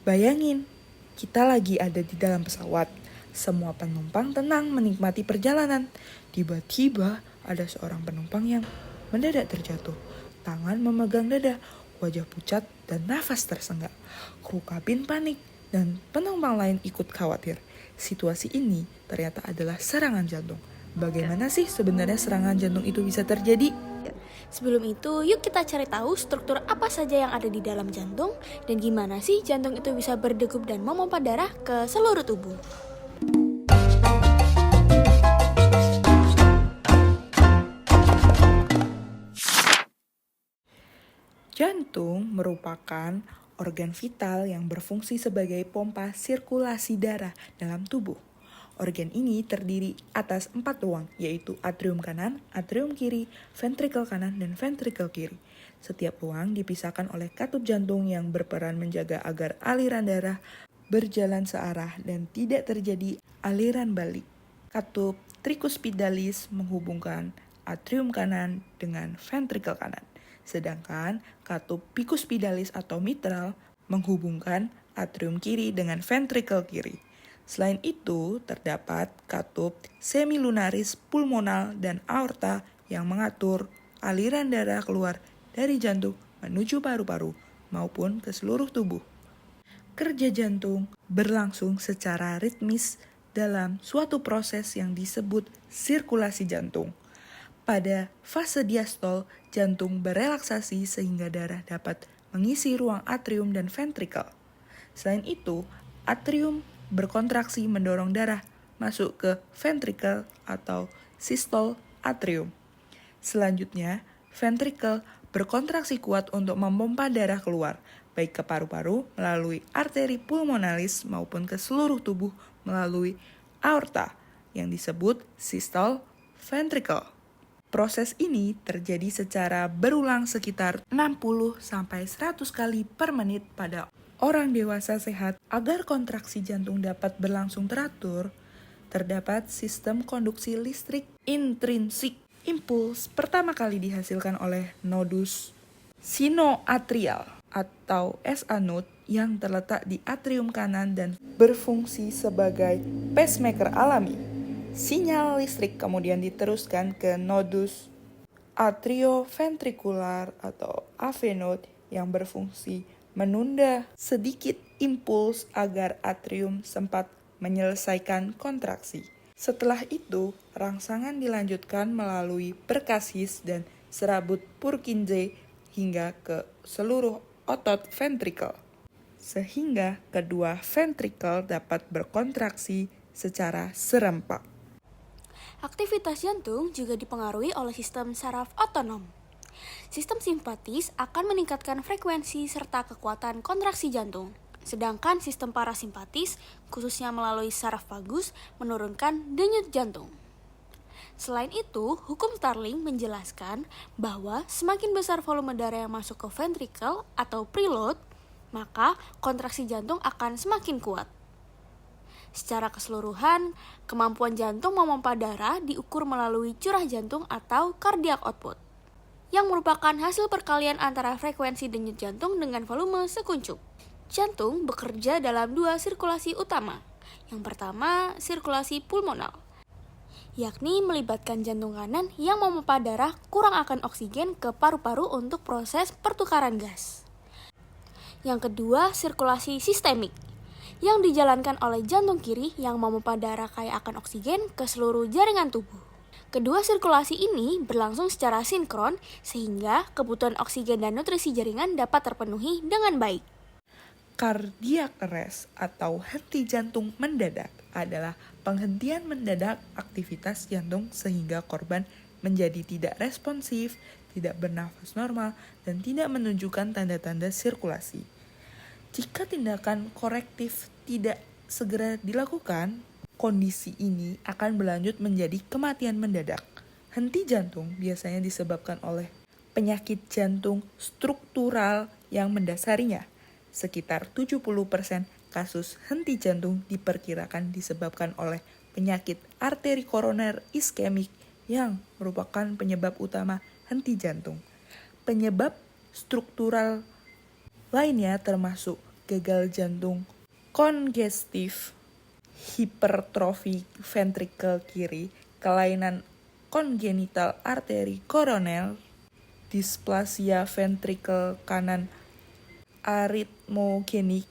Bayangin, kita lagi ada di dalam pesawat. Semua penumpang tenang menikmati perjalanan. Tiba-tiba ada seorang penumpang yang mendadak terjatuh. Tangan memegang dada, wajah pucat dan nafas tersenggak. Kru kabin panik dan penumpang lain ikut khawatir. Situasi ini ternyata adalah serangan jantung. Bagaimana sih sebenarnya serangan jantung itu bisa terjadi? Sebelum itu, yuk kita cari tahu struktur apa saja yang ada di dalam jantung dan gimana sih jantung itu bisa berdegup dan memompa darah ke seluruh tubuh. Jantung merupakan organ vital yang berfungsi sebagai pompa sirkulasi darah dalam tubuh. Organ ini terdiri atas 4 ruang, yaitu atrium kanan, atrium kiri, ventrikel kanan, dan ventrikel kiri. Setiap ruang dipisahkan oleh katup jantung yang berperan menjaga agar aliran darah berjalan searah dan tidak terjadi aliran balik. Katup tricuspidalis menghubungkan atrium kanan dengan ventrikel kanan. Sedangkan katup bicuspidalis atau mitral menghubungkan atrium kiri dengan ventrikel kiri. Selain itu, terdapat katup semilunaris pulmonal dan aorta yang mengatur aliran darah keluar dari jantung menuju paru-paru maupun ke seluruh tubuh. Kerja jantung berlangsung secara ritmis dalam suatu proses yang disebut sirkulasi jantung. Pada fase diastol, jantung berelaksasi sehingga darah dapat mengisi ruang atrium dan ventrikel. Selain itu, atrium berkontraksi mendorong darah masuk ke ventrikel atau sistol atrium. Selanjutnya, ventrikel berkontraksi kuat untuk memompa darah keluar, baik ke paru-paru melalui arteri pulmonalis maupun ke seluruh tubuh melalui aorta yang disebut sistole ventricle. Proses ini terjadi secara berulang sekitar 60-100 kali per menit pada orang dewasa sehat. Agar kontraksi jantung dapat berlangsung teratur, terdapat sistem konduksi listrik intrinsik. Impuls pertama kali dihasilkan oleh nodus sinoatrial atau SA node yang terletak di atrium kanan dan berfungsi sebagai pacemaker alami. Sinyal listrik kemudian diteruskan ke nodus atrioventrikular atau AV node yang berfungsi menunda sedikit impuls agar atrium sempat menyelesaikan kontraksi. Setelah itu, rangsangan dilanjutkan melalui perkasis dan serabut Purkinje hingga ke seluruh otot ventrikel, sehingga kedua ventrikel dapat berkontraksi secara serempak. Aktivitas jantung juga dipengaruhi oleh sistem saraf otonom. Sistem simpatis akan meningkatkan frekuensi serta kekuatan kontraksi jantung. Sedangkan sistem parasimpatis, khususnya melalui saraf vagus, menurunkan denyut jantung. Selain itu, hukum Starling menjelaskan bahwa semakin besar volume darah yang masuk ke ventrikel atau preload, maka kontraksi jantung akan semakin kuat. Secara keseluruhan, kemampuan jantung memompa darah diukur melalui curah jantung atau cardiac output, yang merupakan hasil perkalian antara frekuensi denyut jantung dengan volume sekuncup. Jantung bekerja dalam 2 sirkulasi utama. Yang pertama, sirkulasi pulmonal, yakni melibatkan jantung kanan yang memompa darah kurang akan oksigen ke paru-paru untuk proses pertukaran gas. Yang kedua, sirkulasi sistemik, yang dijalankan oleh jantung kiri yang memompa darah kaya akan oksigen ke seluruh jaringan tubuh. Kedua sirkulasi ini berlangsung secara sinkron sehingga kebutuhan oksigen dan nutrisi jaringan dapat terpenuhi dengan baik. Cardiac arrest atau henti jantung mendadak adalah penghentian mendadak aktivitas jantung sehingga korban menjadi tidak responsif, tidak bernafas normal, dan tidak menunjukkan tanda-tanda sirkulasi. Jika tindakan korektif tidak segera dilakukan, kondisi ini akan berlanjut menjadi kematian mendadak. Henti jantung biasanya disebabkan oleh penyakit jantung struktural yang mendasarinya. Sekitar 70% kasus henti jantung diperkirakan disebabkan oleh penyakit arteri koroner iskemik yang merupakan penyebab utama henti jantung. Penyebab struktural lainnya termasuk gagal jantung kongestif, hipertrofi ventrikel kiri, kelainan kongenital arteri koroner, displasia ventrikel kanan aritmogenik,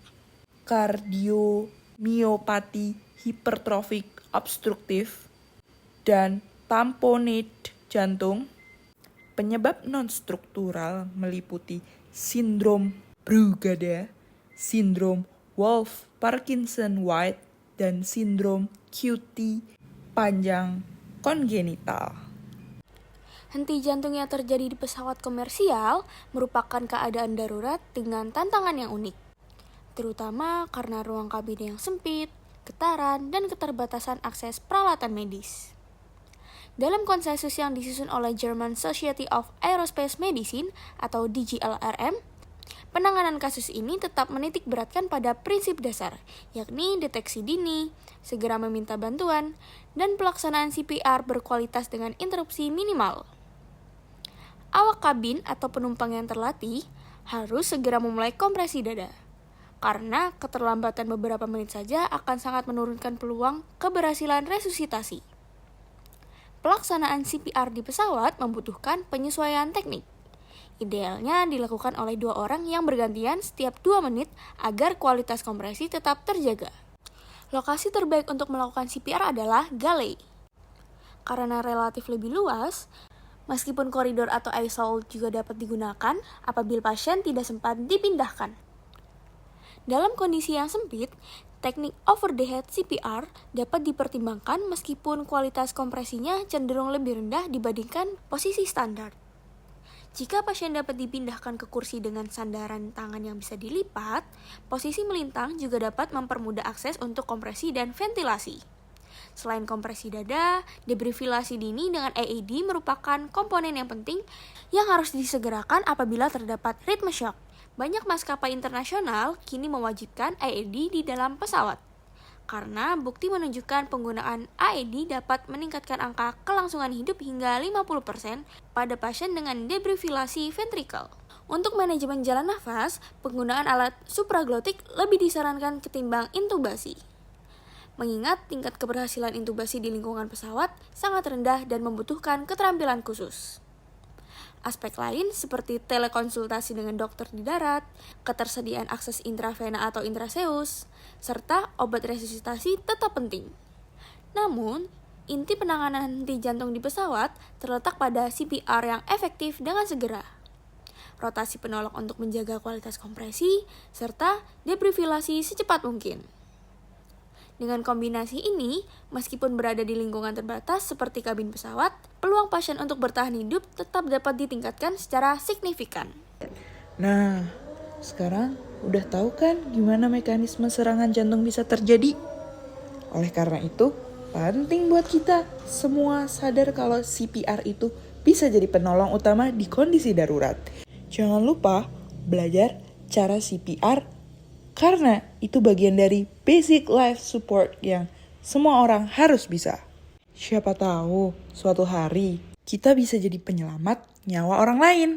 kardiomiopati hipertrofik obstruktif, dan tamponade jantung. Penyebab non-struktural meliputi sindrom Brugada, sindrom Wolff-Parkinson-White, dan sindrom QT panjang kongenital. Henti jantung yang terjadi di pesawat komersial merupakan keadaan darurat dengan tantangan yang unik, terutama karena ruang kabin yang sempit, getaran, dan keterbatasan akses peralatan medis. Dalam konsensus yang disusun oleh German Society of Aerospace Medicine atau DGLRM, penanganan kasus ini tetap menitik beratkan pada prinsip dasar, yakni deteksi dini, segera meminta bantuan, dan pelaksanaan CPR berkualitas dengan interupsi minimal. Awak kabin atau penumpang yang terlatih harus segera memulai kompresi dada, karena keterlambatan beberapa menit saja akan sangat menurunkan peluang keberhasilan resusitasi. Pelaksanaan CPR di pesawat membutuhkan penyesuaian teknik. Idealnya dilakukan oleh 2 orang yang bergantian setiap 2 menit agar kualitas kompresi tetap terjaga. Lokasi terbaik untuk melakukan CPR adalah galley. Karena relatif lebih luas, meskipun koridor atau aisle juga dapat digunakan apabila pasien tidak sempat dipindahkan. Dalam kondisi yang sempit, teknik over the head CPR dapat dipertimbangkan meskipun kualitas kompresinya cenderung lebih rendah dibandingkan posisi standar. Jika pasien dapat dipindahkan ke kursi dengan sandaran tangan yang bisa dilipat, posisi melintang juga dapat mempermudah akses untuk kompresi dan ventilasi. Selain kompresi dada, debrifilasi dini dengan AED merupakan komponen yang penting yang harus disegerakan apabila terdapat ritme shock. Banyak maskapai internasional kini mewajibkan AED di dalam pesawat, karena bukti menunjukkan penggunaan AED dapat meningkatkan angka kelangsungan hidup hingga 50% pada pasien dengan debrifilasi ventrikel. Untuk manajemen jalan nafas, penggunaan alat supraglotik lebih disarankan ketimbang intubasi. Mengingat tingkat keberhasilan intubasi di lingkungan pesawat sangat rendah dan membutuhkan keterampilan khusus. Aspek lain seperti telekonsultasi dengan dokter di darat, ketersediaan akses intravena atau intraseus, serta obat resusitasi tetap penting. Namun, inti penanganan henti jantung di pesawat terletak pada CPR yang efektif dengan segera, rotasi penolong untuk menjaga kualitas kompresi, serta debrifilasi secepat mungkin. Dengan kombinasi ini, meskipun berada di lingkungan terbatas seperti kabin pesawat, peluang pasien untuk bertahan hidup tetap dapat ditingkatkan secara signifikan. Nah, sekarang udah tahu kan gimana mekanisme serangan jantung bisa terjadi? Oleh karena itu, penting buat kita semua sadar kalau CPR itu bisa jadi penolong utama di kondisi darurat. Jangan lupa belajar cara CPR karena itu bagian dari basic life support yang semua orang harus bisa. Siapa tahu suatu hari kita bisa jadi penyelamat nyawa orang lain.